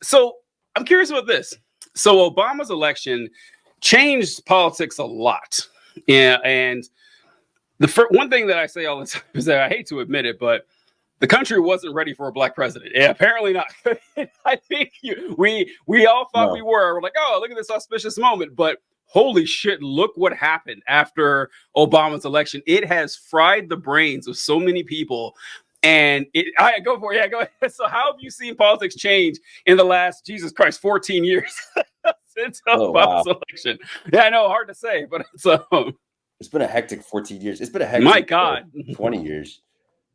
So I'm curious about this. So Obama's election changed politics a lot. Yeah, and one thing that I say all the time is that I hate to admit it, but the country wasn't ready for a black president. Yeah, apparently not. I think we all thought we were. We're like, oh, look at this auspicious moment. But holy shit, look what happened after Obama's election. It has fried the brains of so many people. And go for it. Yeah, go ahead. So how have you seen politics change in the last, Jesus Christ, 14 years since Obama's election? Yeah, I know, hard to say, but it's been a hectic 14 years. It's been a hectic 20 years.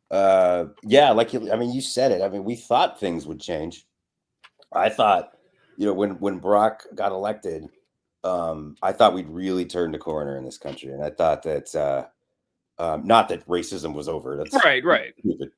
You said it. I mean, we thought things would change. I thought, when Barack got elected, I thought we'd really turn the corner in this country. And I thought that, not that racism was over. That's right. Stupid.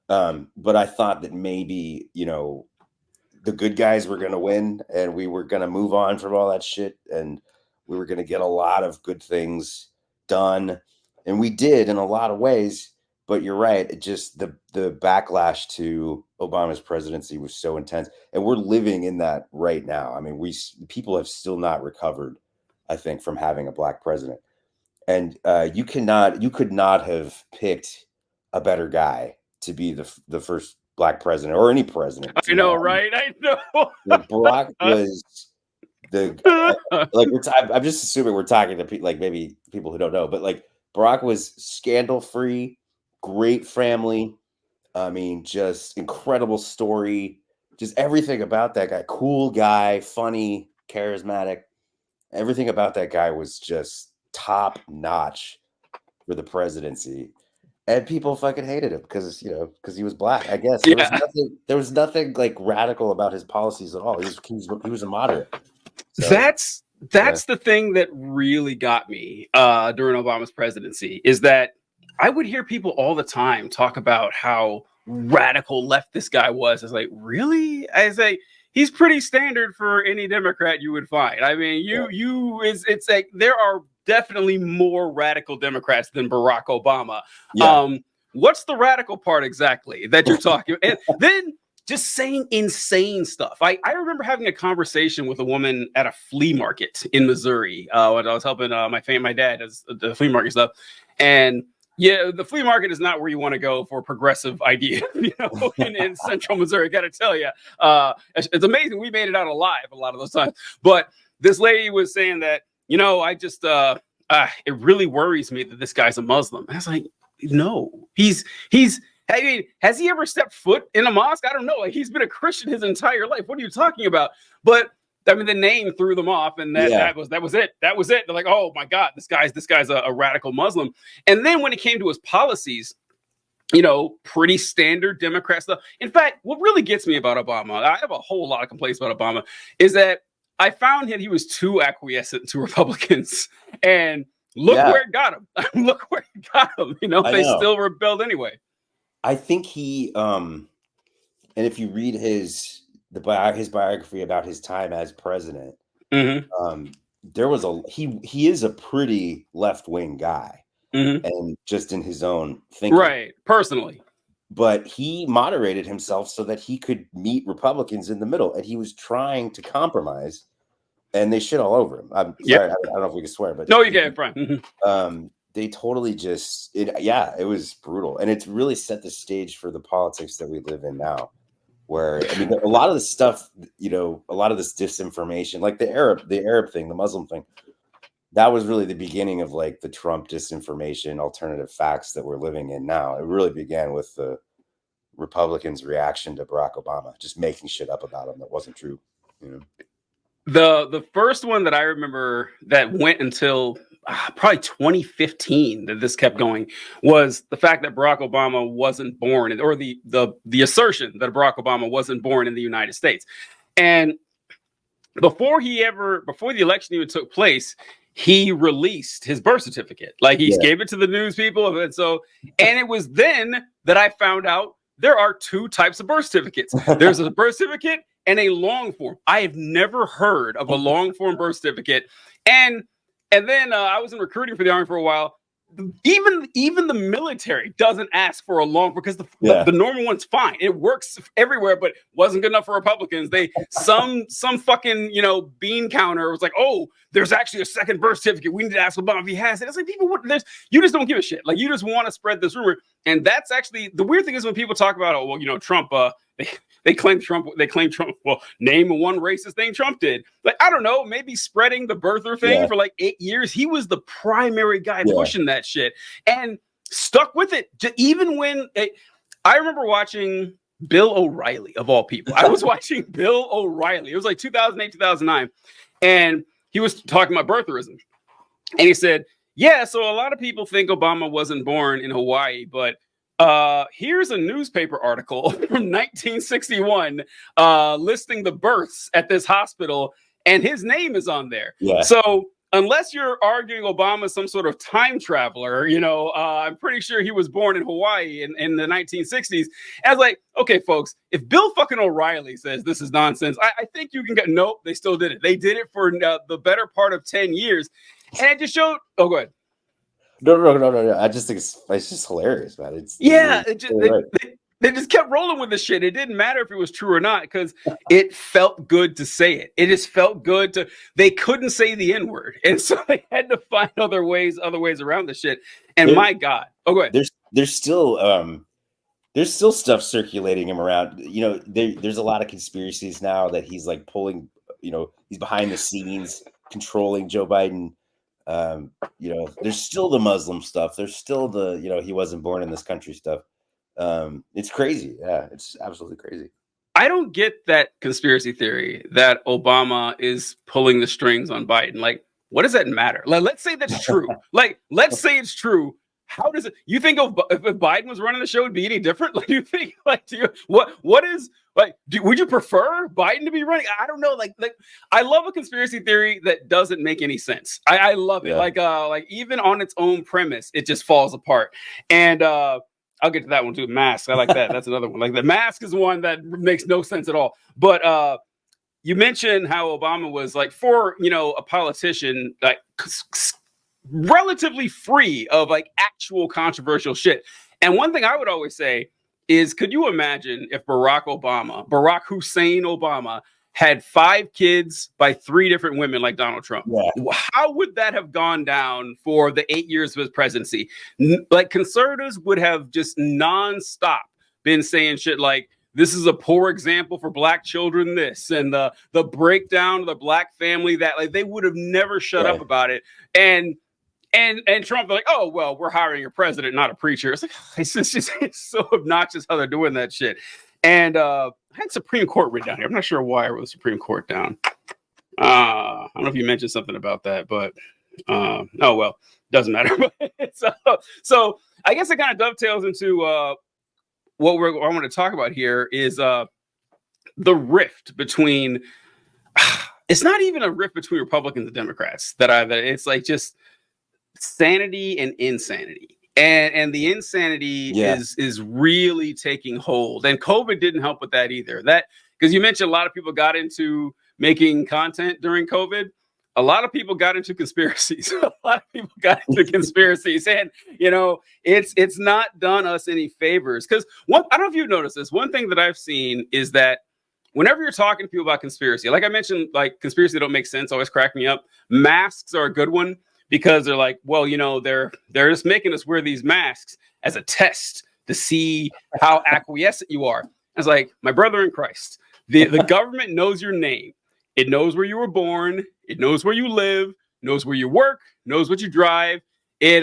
But I thought that maybe, the good guys were going to win and we were going to move on from all that shit. And we were going to get a lot of good things done. And we did in a lot of ways. But you're right. It just the backlash to Obama's presidency was so intense, and we're living in that right now. I mean, people have still not recovered, I think, from having a black president. And you could not have picked a better guy to be the first black president or any president. I know, right? I know. Like Barack was I'm just assuming we're talking to maybe people who don't know, but Barack was scandal free. Great family. I mean, just incredible story. Just everything about that guy. Cool guy, funny, charismatic. Everything about that guy was just top notch for the presidency. And people fucking hated him because he was black, I guess. There was nothing radical about his policies at all. He was a moderate. So, that's the thing that really got me during Obama's presidency is that I would hear people all the time talk about how radical left this guy was. It's like, really? I say he's pretty standard for any Democrat you would find. I mean, it's like there are definitely more radical Democrats than Barack Obama. Yeah. What's the radical part exactly that you're talking? And then just saying insane stuff. I remember having a conversation with a woman at a flea market in Missouri when I was helping my dad does the flea market stuff, and yeah, the flea market is not where you want to go for progressive ideas, in central Missouri. Got to tell you, it's amazing we made it out alive a lot of those times. But this lady was saying that, I just, it really worries me that this guy's a Muslim. And I was like, no, I mean, has he ever stepped foot in a mosque? I don't know. He's been a Christian his entire life. What are you talking about? But I mean, the name threw them off, and that was it. That was it. They're like, oh my God, this guy's a radical Muslim. And then when it came to his policies, pretty standard Democrat stuff. In fact, what really gets me about Obama, I have a whole lot of complaints about Obama, is that I found that he was too acquiescent to Republicans. And look where it got him. Look where it got him. They still rebelled anyway. I think he, and if you read his biography about his time as president, there was he is a pretty left-wing guy, and just in his own thinking, right, personally. But he moderated himself so that he could meet Republicans in the middle, and he was trying to compromise, and they shit all over him. I'm sorry, I don't know if we can swear, but no, you can't, Brian. They totally it was brutal, and it's really set the stage for the politics that we live in now. Where I mean, a lot of the stuff, a lot of this disinformation, like the Arab thing, the Muslim thing, that was really the beginning of the Trump disinformation, alternative facts that we're living in now. It really began with the Republicans' reaction to Barack Obama, just making shit up about him that wasn't true. The first one that I remember that went until probably 2015 that this kept going was the fact that Barack Obama wasn't born, or the assertion that Barack Obama wasn't born in the United States. And before the election even took place, he released his birth certificate. He gave it to the news people. And it was then that I found out there are two types of birth certificates. There's a birth certificate and a long form. I have never heard of a long form birth certificate. And then I was in recruiting for the Army for a while. even the military doesn't ask for a long, because the normal one's fine. It works everywhere, but wasn't good enough for Republicans. They some fucking bean counter was like, oh, there's actually a second birth certificate. We need to ask Obama if he has it. It's like, people, you just don't give a shit. Like, you just want to spread this rumor. And that's actually the weird thing is when people talk about, oh, well, Trump, they claim Trump. Well, name one racist thing Trump did. Like, I don't know, maybe spreading the birther thing for like 8 years. He was the primary guy pushing that shit and stuck with it. Even when I remember watching Bill O'Reilly, of all people. I was watching Bill O'Reilly. It was like 2008, 2009. And he was talking about birtherism. And he said, yeah, so a lot of people think Obama wasn't born in Hawaii, but here's a newspaper article from 1961 listing the births at this hospital, and his name is on there. Yeah. So unless you're arguing Obama is some sort of time traveler, I'm pretty sure he was born in Hawaii in the 1960s. And I was like, okay, folks, if Bill fucking O'Reilly says this is nonsense, I think you can get, nope, they still did it. They did it for the better part of 10 years. And it just showed, oh, go ahead. No. I just think it's just hilarious, man. They just kept rolling with this shit. It didn't matter if it was true or not, because it felt good to say it. It just felt good they couldn't say the N-word. And so they had to find other ways around the shit. And my God. Oh, go ahead. There's still stuff circulating him around. There's a lot of conspiracies now that he's like pulling, he's behind the scenes controlling Joe Biden. There's still the Muslim stuff. There's still the, he wasn't born in this country stuff. It's crazy. Yeah, it's absolutely crazy. I don't get that conspiracy theory that Obama is pulling the strings on Biden. Like, what does that matter? Like, let's say that's true. Let's say it's true. How does it? You think if Biden was running the show, it'd be any different? Like, you think what is like? Would you prefer Biden to be running? I don't know. Like I love a conspiracy theory that doesn't make any sense. I love it. Like even on its own premise, it just falls apart. And I'll get to that one too. Mask. I like that. That's another one. Like the mask is one that makes no sense at all. But you mentioned how Obama was like, for a politician, like relatively free of like actual controversial shit. And one thing I would always say is, could you imagine if Barack Hussein Obama had 5 kids by 3 different women like Donald Trump? Yeah. How would that have gone down for the 8 years of his presidency? Like, conservatives would have just nonstop been saying shit like, this is a poor example for black children, this, and the breakdown of the black family, that, like, they would have never shut up about it. And Trump, like, oh, well, we're hiring a president, not a preacher. It's like, it's so obnoxious how they're doing that shit. And I had Supreme Court written down here. I'm not sure why I wrote the Supreme Court down. I don't know if you mentioned something about that, but oh, well, doesn't matter. So I guess it kind of dovetails into what I want to talk about here is the rift between, it's not even a rift between Republicans and Democrats it's like just sanity and insanity. And the insanity is really taking hold. And COVID didn't help with that either. That, because you mentioned a lot of people got into making content during COVID. A lot of people got into conspiracies. And it's not done us any favors. Because I don't know if you've noticed this. One thing that I've seen is that whenever you're talking to people about conspiracy, like I mentioned, like conspiracy that don't make sense always crack me up. Masks are a good one, because they're like, well, they're just making us wear these masks as a test to see how acquiescent you are. I was like, my brother in Christ, the government knows your name. It knows where you were born. It knows where you live, knows where you work, knows what you drive. It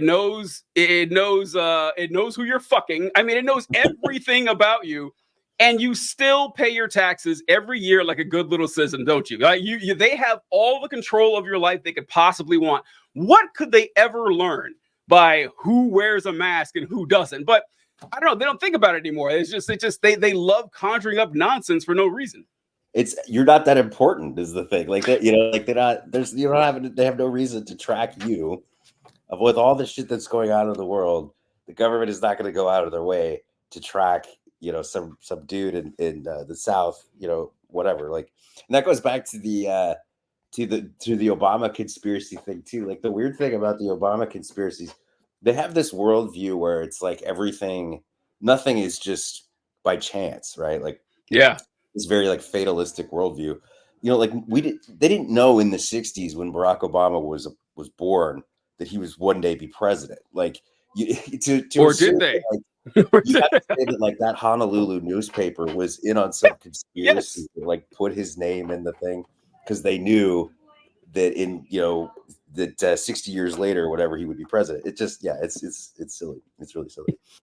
knows who you're fucking. I mean, it knows everything about you. And you still pay your taxes every year like a good little citizen, don't you? Like they have all the control of your life they could possibly want. What could they ever learn by who wears a mask and who doesn't? But I don't know. They don't think about it anymore. It's just they love conjuring up nonsense for no reason. You're not that important is the thing. Like that, they're not. They have no reason to track you. With all the shit that's going on in the world, the government is not going to go out of their way to track some dude in the South, whatever. Like, and that goes back to the to the Obama conspiracy thing too. Like the weird thing about the Obama conspiracies, they have this worldview where it's like nothing is just by chance, right? Like Yeah. this very like fatalistic worldview. Like they didn't know in the 60s when Barack Obama was born that he was one day be president. Like to Or assume did they? that, like, you have to say that like that Honolulu newspaper was in on some conspiracy Yes. to like put his name in the thing because they knew that that 60 years later, whatever, he would be president. It just, yeah, it's silly. It's really silly.